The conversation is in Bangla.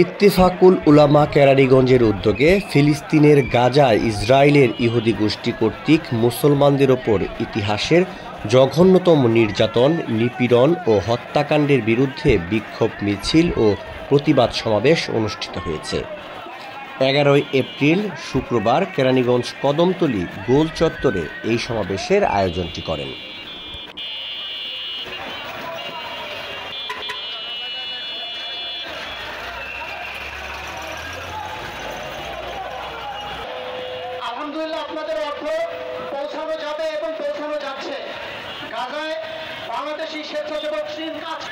ইত্তেফাকুল উলামা কেরানীগঞ্জের উদ্যোগে ফিলিস্তিনের গাজায় ইসরায়েলের ইহুদি গোষ্ঠী কর্তৃক মুসলমানদের ওপর ইতিহাসের জঘন্যতম নির্যাতন, নিপীড়ন ও হত্যাকাণ্ডের বিরুদ্ধে বিক্ষোভ মিছিল ও প্রতিবাদ সমাবেশ অনুষ্ঠিত হয়েছে। 11 এপ্রিল শুক্রবার কেরানীগঞ্জ কদমতলী গোল চত্বরে এই সমাবেশের আয়োজনটি করেন। আলহামদুলিল্লাহ, আপনাদের অর্থ পৌঁছানো যাবে এবং পৌঁছানো যাচ্ছে। গাজায় বাংলাদেশি স্বেচ্ছাসেবক কাজ